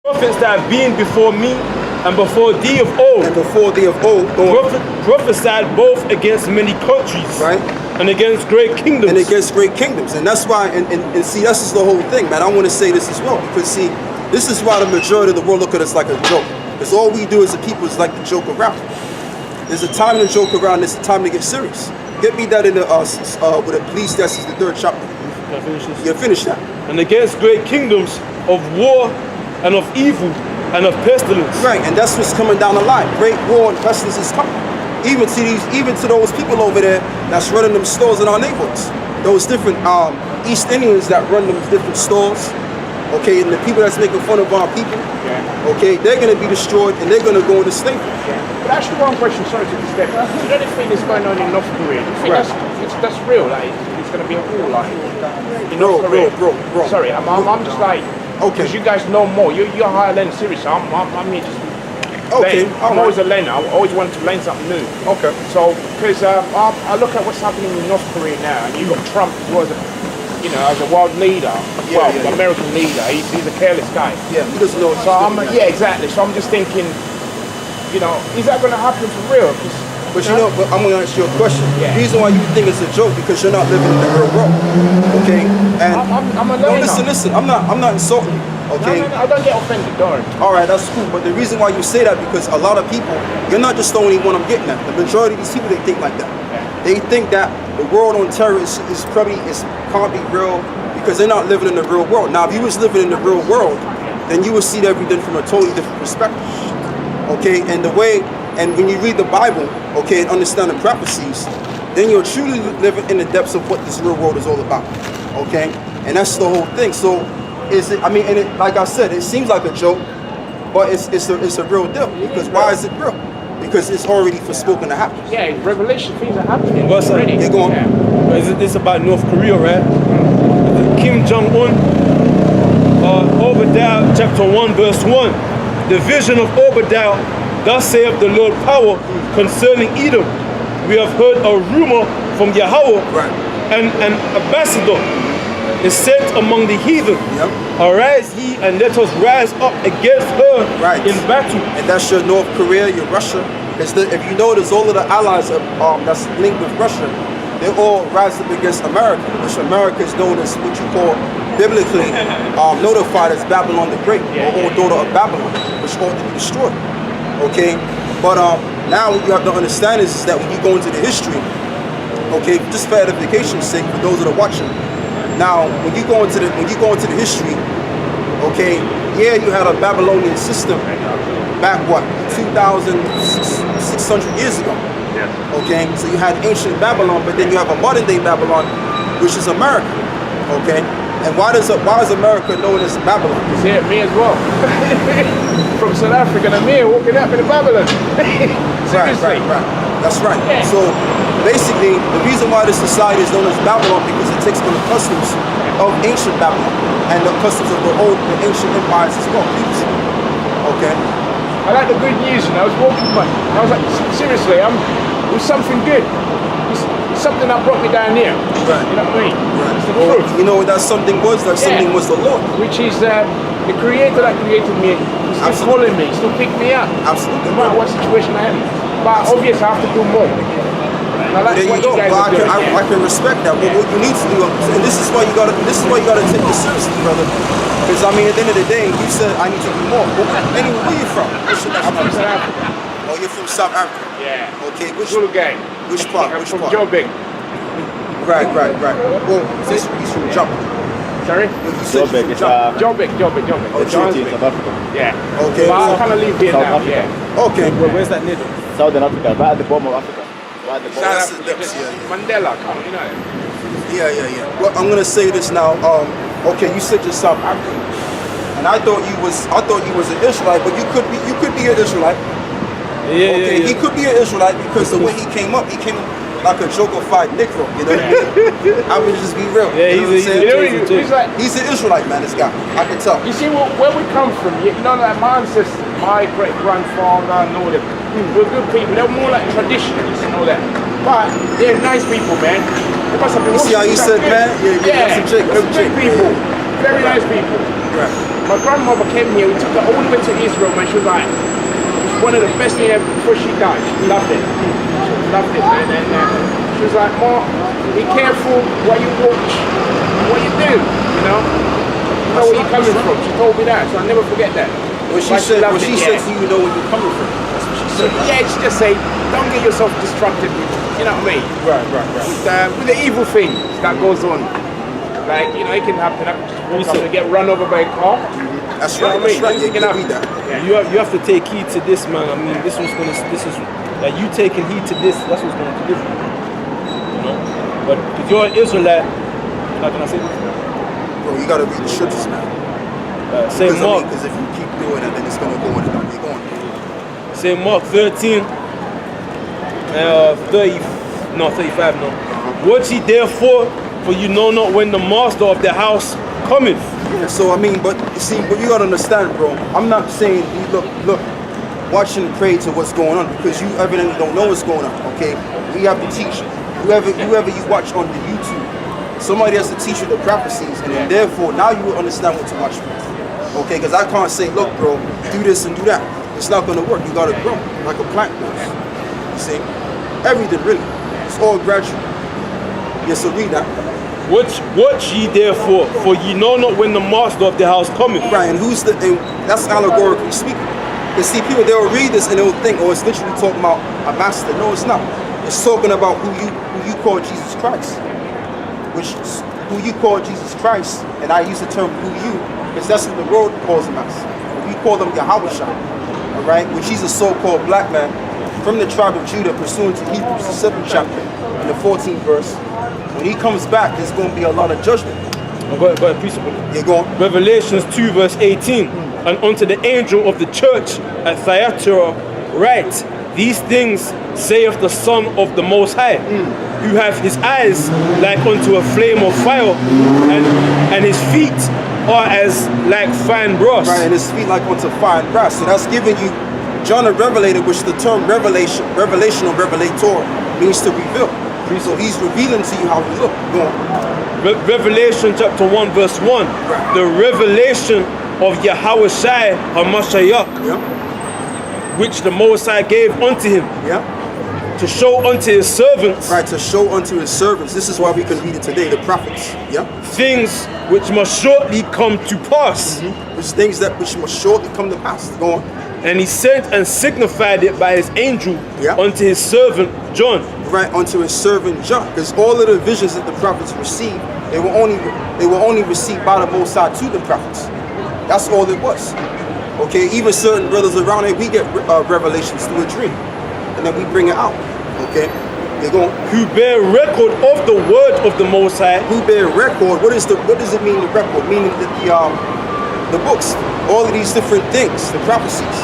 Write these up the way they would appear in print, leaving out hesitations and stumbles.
Prophets that have been before me and before thee of old. And before thee of old. Prophesied both against many countries. Right. And against great kingdoms. And against great kingdoms. And that's why, and see, this is the whole thing, man. I want to say this as well. Because see, this is why the majority of the world look at us like a joke. Because all we do as a people is like to joke around. There's a time to joke around, there's a time to get serious. Get me that in the, with Ecclesiastes, the 3rd chapter. Can I finish this? Yeah, finish that. And against great kingdoms of war and of evil and of pestilence. Right, and that's what's coming down the line. Great war and pestilence is coming. Even to those people over there that's running them stores in our neighborhoods. Those different East Indians that run them different stores. Okay, and the people that's making fun of our people. Yeah. Okay, they're gonna be destroyed and they're gonna go into slavery. Yeah. But actually, one question. Sorry to disturb. You don't think this going on in North Korea? Do you think that's real? Like it's going to be a war, like in North Korea? Bro. Sorry, I'm just like, because you guys know more. You're higher learning. Seriously, I'm here just. Okay. I'm always a learner. I always wanted to learn something new. Okay. So, because I look at what's happening in North Korea now, and you've got Trump who was as a world leader, American leader. He's a careless guy. Yeah, he doesn't know. So exactly. So I'm just thinking, is that going to happen for real? But but I'm going to ask you a question. Yeah. The reason why you think it's a joke because you're not living in the real world. Okay. And I'm a learner. no, listen. I'm not insulting you. Okay. No, I don't get offended, don't. All right, that's cool. But the reason why you say that because a lot of people, you're not just the only one I'm getting at. The majority of these people, they think like that. Yeah. They think that the world on terror can't be real because they're not living in the real world. Now, if you was living in the real world, then you would see everything from a totally different perspective. Okay, and when you read the Bible, okay, and understand the prophecies, then you're truly living in the depths of what this real world is all about. Okay, and that's the whole thing. So, like I said, it seems like a joke, but it's a real deal. Because why is it real? Because it's already forespoken to happen. Yeah, revelation things are happening. What's that? You're going. Yeah. It's about North Korea, right? Kim Jong-un, Obadiah chapter 1 verse 1. The vision of Obadiah, thus saith the Lord power concerning Edom. We have heard a rumor from Yahweh, Right. and an ambassador is sent among the heathen. Yep. Arise ye and let us rise up against her in battle. And that's your North Korea, your Russia. If you notice, all of the allies that's linked with Russia, they all rise up against America, which America is known as what you call biblically notified as Babylon the Great, or daughter of Babylon, which ought to be destroyed. Okay, but now what you have to understand is that when you go into the history, okay, just for edification's sake, for those that are watching. Now, when you go into the history, okay, you had a Babylonian system back 2,600 years ago. Okay, so you had ancient Babylon, but then you have a modern day Babylon, which is America. Okay, and why is America known as Babylon? See, me as well. From South Africa, and me walking up in Babylon. Seriously. Right. That's right. Yeah. So basically, the reason why this society is known as Babylon because it takes on the customs of ancient Babylon and the customs of the ancient empires as well. Okay. I like the good news, I was walking by. I was like, seriously, it was something good. It's something that brought me down here. Right. You know what I mean? Right. It's the Well, truth. you know what that something was? That something was the Lord. Which is the creator that created me. He's still calling me. He's still picking me up. Absolutely. No matter what situation I am. But obviously I have to do more. And I like There what you go. guys are doing. I can respect that. But what you need to do, and this is why you gotta take this seriously, brother. Because at the end of the day, you said I need to do more. Anyway, where you from? I'm from South Africa. Oh, you're from South Africa. Yeah. Okay. Zulu gang. Which part? I'm Which from part? Joburg. Right. Well, he's from Joburg. Sorry? Joburg. Joburg. Oh, Johannesburg. South Africa. Yeah. Okay. But I kind of live here South now. Africa. Yeah. Okay. Where's that near? Southern Africa, right at the bottom of Africa. Right at the bottom. That's the depths, yeah. Mandela, you know. Yeah. Well, I'm gonna say this now. Okay, you said you're South African, and I thought you was an Israelite, but you could be an Israelite. Yeah. He could be an Israelite because the way he came up like a joker-fied Negro, you know. I would just be real. Yeah, he's an Israelite, man. This guy, I can tell. You see where we come from. Like my ancestors, my great grandfather, and all them. We're good people. They're more like traditionalists and all that. But they're nice people, man. They must have been you see how you said, man? Yeah, they're good people. Very nice people. Right. My grandmother came here, we took her all the way to Israel, man. She was like, it was one of the best things ever before she died. She loved it. She loved it, man. And she was like, Mark, be careful what you watch, what you do, you know? You know where you're coming from. She told me that, so I'll never forget that. What she said to you, know where you're coming from. That's what she said. Yeah, she just say, don't get yourself distracted with, you know what I mean? Right. With the evil things that goes on. Like, you know, it can happen. I can just walk up and get run over by a car. That's You know right. what I mean? That's right. It can happen. Yeah. You have to take heed to this, man. I mean, this is like you taking heed to this. That's what's going to deliver you. You know. But if you're an Israelite, how can I say this? Bro, you gotta read the scriptures, man. Say Mark. Because if you keep doing it, then it's gonna go on and on. You're going. Say Mark 13, 35 now. Watch ye therefore, for you know not when the master of the house cometh. Yeah, so I mean, but you see, but you gotta understand, bro. I'm not saying you look, watch and pray to what's going on because you evidently don't know what's going on. Okay, we have to teach you. Whoever you watch on the YouTube, somebody has to teach you the prophecies, and then therefore now you will understand what to watch for. Okay, because I can't say, look, bro, do this and do that. It's not gonna work. You gotta grow like a plant does. You see, everything really. It's all gradual. Yes, so read that. Watch ye therefore, for ye know not when the master of the house cometh. Right, and that's allegorically speaking. Because see, people, they'll read this and they'll think, oh, it's literally talking about a master. No, it's not. It's talking about who you call Jesus Christ. Who you call Jesus Christ, and I use the term who you, because that's what the world calls him as. We call them Yahweh, all right? Which he's a so-called black man from the tribe of Judah, pursuant to Hebrews, the 7th chapter, and the 14th verse. When he comes back, there's going to be a lot of judgment. Go ahead, please. Yeah, go on. Revelations 2 verse 18. And unto the angel of the church at Thyatira write, these things saith the Son of the Most High, who hath his eyes like unto a flame of fire, and his feet are as like fine brass. Right, and his feet like unto fine brass. So that's giving you John the Revelator, which the term revelation or revelator means to reveal. So he's revealing to you how he look. Go on. Revelation chapter 1 verse 1. Right. The revelation of Yahweh Shai HaMashiach, which the Most High gave unto him, to show unto his servants, right, to show unto his servants. This is why we can read it today, the prophets. Things which must shortly come to pass. Which must shortly come to pass. Go on. And he sent and signified it by his angel unto his servant John. Right, unto his servant John. Because all of the visions that the prophets received, they were only received by the Most High to the prophets. That's all it was. Okay, even certain brothers around here, we get revelations through a dream, and then we bring it out. Okay, they go. Who bear record of the word of the Most High. Who bear record? What does it mean? The record, meaning that the books, all of these different things, the prophecies,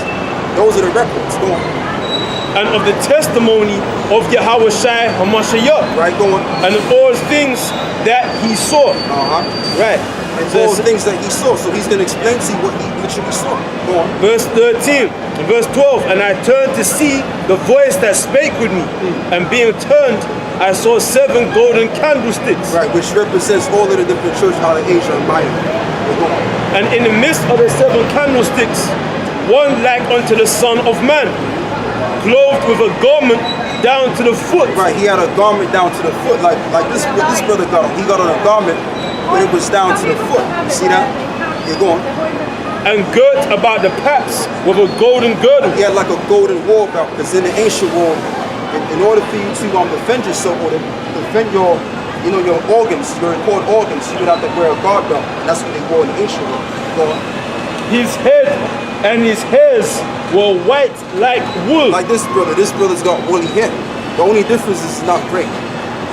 those are the records. Go on. And of the testimony of Yahweh Shai HaMashiach. Right, go on. And of all things that he saw. Right. And all the things that he saw. So he's going to explain to you what he literally saw. Go on. Verse 13, verse 12. And I turned to see the voice that spake with me. And being turned, I saw 7 golden candlesticks. Right, which represents all of the different churches out of Asia and Minor. Go on. And in the midst of the 7 candlesticks, one like unto the Son of Man, clothed with a garment down to the foot. Right, he had a garment down to the foot, like this brother got on. He got on a garment, but it was down to the foot. You see that? You're going. And girt about the paps with a golden girdle. He had like a golden war belt, because in the ancient world, in order for you to defend yourself or to defend your organs, your important organs, you would have to wear a guard belt, and that's what they wore in the ancient world. Go on. His head and his hairs were white like wool. Like this brother's got woolly hair. The only difference is it's not gray.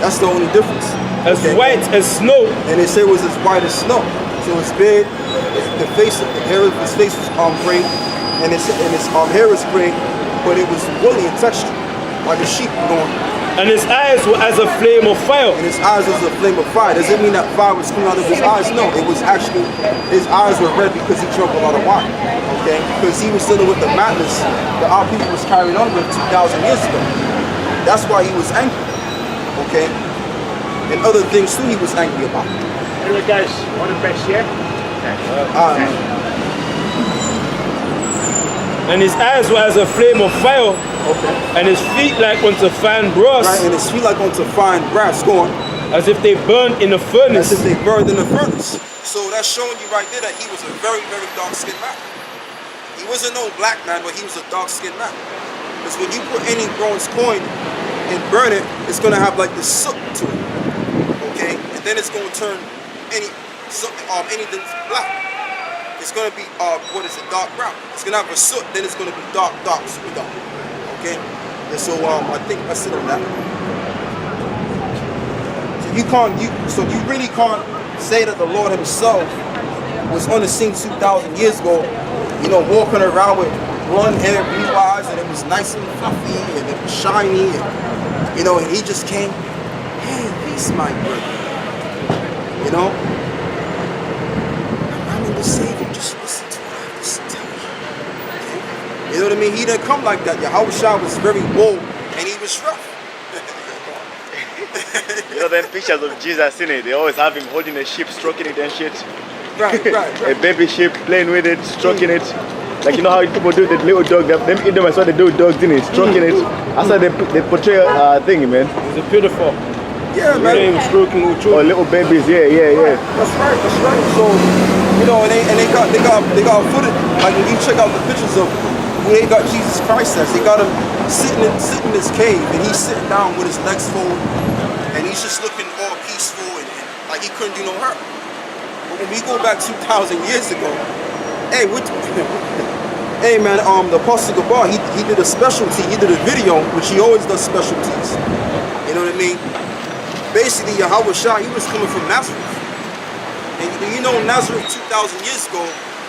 That's the only difference. As white as snow. And they say it was as white as snow. So his beard, the hair of his face was gray, and his hair was gray, but it was woolly in texture, like a sheep going. And his eyes were as a flame of fire. And his eyes was a flame of fire. Does it mean that fire was coming out of his eyes? No, it was actually, his eyes were red because he drank a lot of wine. Okay? Because he was dealing with the madness that our people was carrying on with 2,000 years ago. That's why he was angry. Okay? And other things too he was angry about. Anyway guys, all the best, yeah? Okay. And his eyes were as a flame of fire, and his feet like unto fine brass, Right, and his feet like unto fine brass, going, as if they burned in a furnace. as if they burned in the furnace. So that's showing you right there that he was a very, very dark-skinned man. He wasn't no black man, but he was a dark-skinned man. Because when you put any bronze coin and burn it, it's gonna have like this soot to it. Okay? And then it's gonna turn anything black. It's gonna be dark brown. It's gonna have a soot, then it's gonna be dark, super dark. Okay? And so I think that's it on that. So you really can't say that the Lord himself was on the scene 2,000 years ago, walking around with blonde hair, blue eyes, and it was nice and fluffy, and it was shiny, and and he just came, hey, peace, my brother. I'm in the Savior, just listen to what I have to tell you. Okay? You know what I mean? He didn't come like that. Yahushua was very bold, and he was rough. Them pictures of Jesus in it, they always have him holding a sheep, stroking it and shit. Right. A baby sheep, playing with it, stroking it. Like how people do the little dog, them Edomites, what they do with dogs in it, stroking it. That's how they portray a thing, man. It's a beautiful. Yeah, man. Stroking with Or children. little babies, yeah. That's right. So, and they got footage. Like when you check out the pictures of who they got Jesus Christ as, they got him sitting in this cave, and he's sitting down with his legs folded, and he's just looking all peaceful and like he couldn't do no hurt. But when we go back 2,000 years ago, hey, man, the Apostle Gabar, he did a specialty. He did a video, which he always does specialties. You know what I mean? Basically, Yahushua, he was coming from Nazareth. And Nazareth 2,000 years ago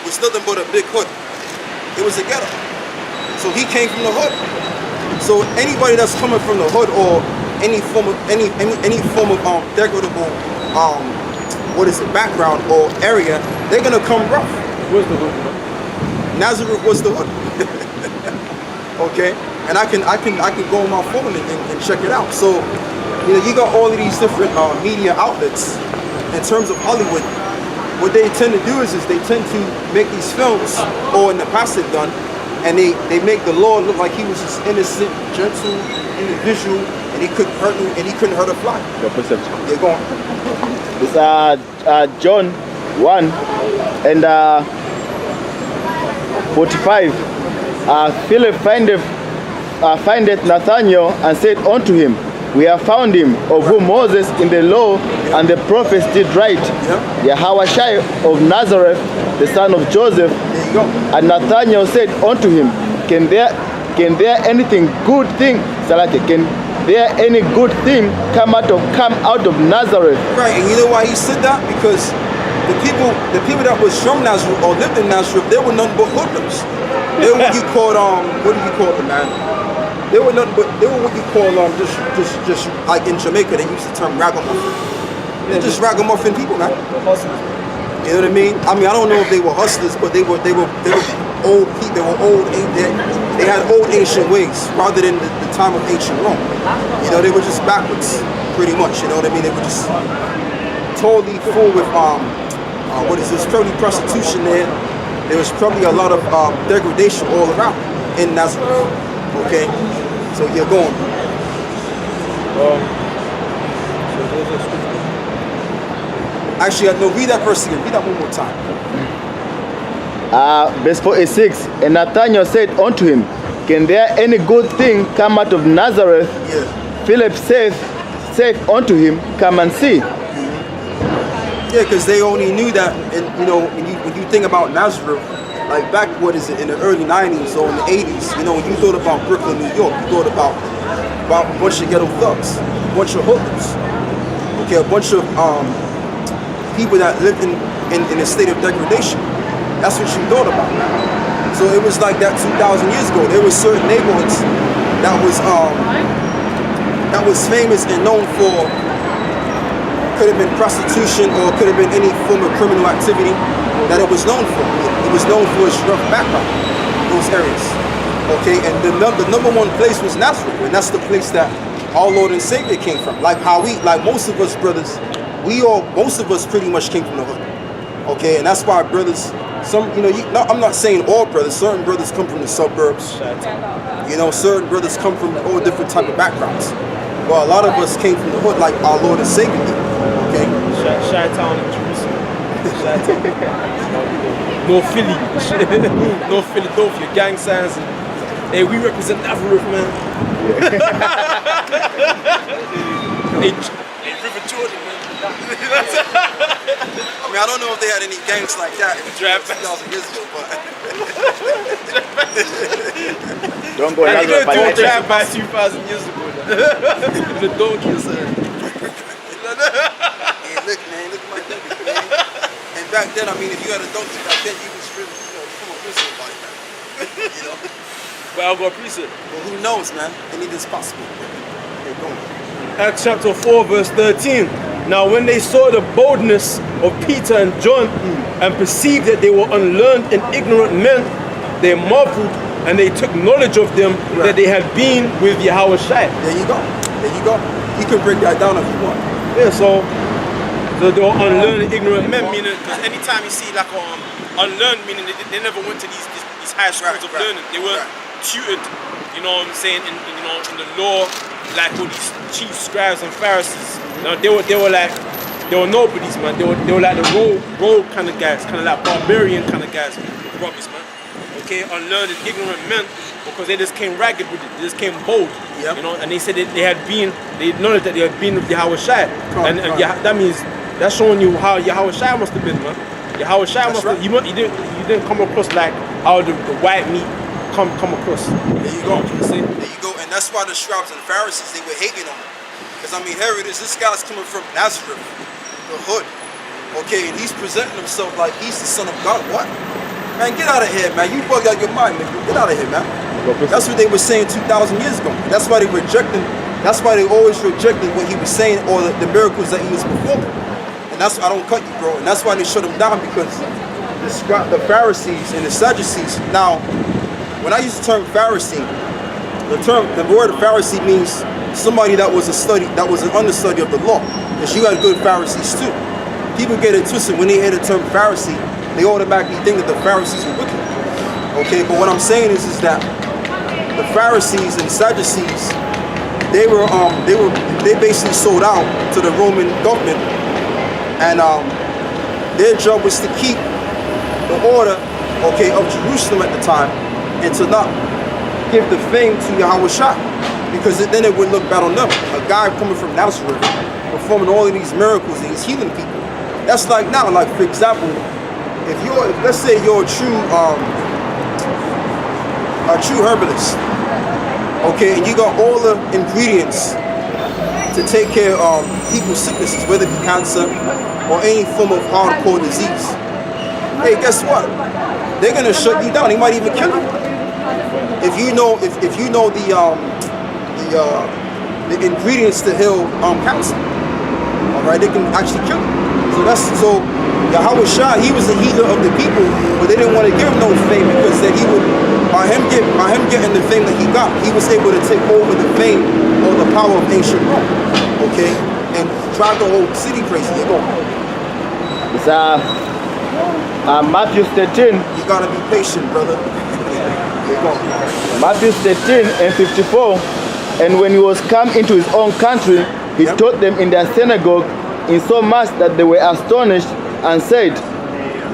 was nothing but a big hood. It was a ghetto. So he came from the hood. So anybody that's coming from the hood or any form of degradable background or area, they're gonna come rough. Where's the hood? Nazareth was the hood. Okay? And I can go on my phone and check it out. So you got all of these different media outlets in terms of Hollywood. What they tend to do is they tend to make these films, or in the past they've done, and they make the Lord look like he was this innocent, gentle individual, and he couldn't hurt a fly. Your perception. Yeah, go on. It's John 1 and 45. Philip findeth Nathanael and said unto him, we have found him, of whom Moses in the law and the prophets did write, Yahushua of Nazareth, the son of Joseph. There you go. And Nathanael said unto him, Can there anything good thing, Salate, can there any good thing come out of Nazareth? Right, and you know why he said that? Because the people that was from Nazareth or lived in Nazareth, they were nothing but hoodlums. They were what you called what do you call them, man? They were what you call just like in Jamaica they use the term ragamuffin. They're just ragamuffin people, man. You know what I mean? I don't know if they were hustlers, but they were old people. They were old. They had old ancient ways rather than the time of ancient Rome. They were just backwards, pretty much. You know what I mean? They were just totally full with probably prostitution there. There was probably a lot of degradation all around in Nazareth. Okay, so you're going. Actually, no, read that verse again. Read that one more time. Verse 46. And Nathanael said unto him, Can there any good thing come out of Nazareth? Yeah. Philip saith unto him, Come and see. Yeah, because they only knew that, and when you think about Nazareth, like back, in the early 90s or in the 80s, when you thought about Brooklyn, New York, you thought about a bunch of ghetto thugs, a bunch of hoodlums, okay, a bunch of people that lived in a state of degradation. That's what you thought about. So it was like that 2,000 years ago. There were certain neighborhoods that was famous and known for, could have been prostitution or could have been any form of criminal activity that it was known for. It was known for its rough background, those areas. Okay, and the number one place was Nazareth, and that's the place that our Lord and Savior came from. Like most of us brothers, most of us pretty much came from the hood. Okay, and that's why brothers some, you know, no, I'm not saying all brothers. Certain brothers come from the suburbs. You know, certain brothers come from all different type of backgrounds. Well, a lot of us came from the hood, like our Lord and Savior did. Okay. Chi-town in Jerusalem. Chi-town. No Philly. No Philadelphia. Gang signs. Hey, we represent Nazareth, man. Hey, River Jordan, man. I mean, I don't know if they had any gangs like that in 2,000 years ago, but Don't go and they another don't financial. drive by 2,000 years ago. The donkey, sir. hey, look, man, look at my donkey, man. And back then, I mean, if you had a donkey back then, you was really, you know, come on, listen about that. You know? But I'll go preach it. Well, who knows, man? Anything's possible. Hey, go on. Acts chapter 4, verse 13. Now when they saw the boldness of Peter and John and perceived that they were unlearned and ignorant men, they marveled and they took knowledge of them that they had been with Yahweh Shai. There you go. There you go. You can break that down if you want. Yeah, so they were unlearned and ignorant men, meaning, because anytime you see like unlearned, meaning they never went to these high schools of learning. They weren't tutored, you know what I'm saying, in the law, like all these chief scribes and Pharisees. You know, they were nobodies, man. They were like the rogue kind of guys, kind of like barbarian kind of guys, robbers, man. Okay, unlearned and ignorant men, because they just came ragged with it. They just came bold, you know. And they said that they acknowledged that they had been with Yahweh Shai, and that means that's showing you how Yahweh Shai must have been, man. Yahweh Shai must have. You didn't come across like how the white meat come across. There you go. See? There you go. And that's why the scribes and Pharisees, they were hating on him. Because, I mean, here it is. This guy's coming from Nazareth, the hood. Okay, and he's presenting himself like he's the son of God. What? Man, get out of here, man. You bugged out your mind, man. Get out of here, man. That's what they were saying 2,000 years ago. That's why they always rejected what he was saying or the miracles that he was performing. And that's why I don't cut you, bro. And that's why they shut him down, because the Pharisees and the Sadducees. Now, when I use the term Pharisee, the word Pharisee means somebody that was an understudy of the law. Because you had good Pharisees too. People get it twisted when they hear the term Pharisee, they automatically think that the Pharisees were wicked. Okay, but what I'm saying is that the Pharisees and Sadducees, they basically sold out to the Roman government, and their job was to keep the order, okay, of Jerusalem at the time, and to not give the fame to Yahweh Shai, because then it would look bad on them. A guy coming from Nazareth, performing all of these miracles and he's healing people. That's like now, like for example, let's say you're a true herbalist, okay, and you got all the ingredients to take care of people's sicknesses, whether it be cancer or any form of hardcore disease. Hey, guess what? They're gonna shut you down. They might even kill you. If you know the ingredients to heal cancer, all right, they can actually kill you. So Yahweh Shai, he was the healer of the people, but they didn't want to give him no fame, because that he would, by him getting the fame that he got, he was able to take over the fame or the power of ancient Rome, okay, and drive the whole city crazy. You go. It's Matthew 13. You gotta be patient, brother. Matthew 13 and 54. And when he was come into his own country, he taught them in their synagogue, in so much that they were astonished, and said,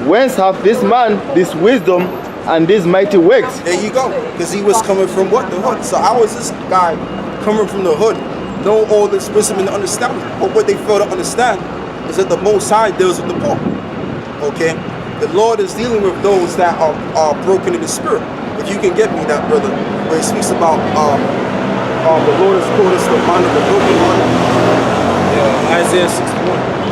whence hath this man this wisdom and these mighty works? There you go. Because he was coming from what? The hood. So how is this guy coming from the hood, know all this wisdom and understanding? But what they fail to understand is that the Most High deals with the poor. Okay? The Lord is dealing with those that are broken in the spirit. If you can get me that, brother, where it speaks about the Lord has called us the mind of the broken heart. Isaiah 61.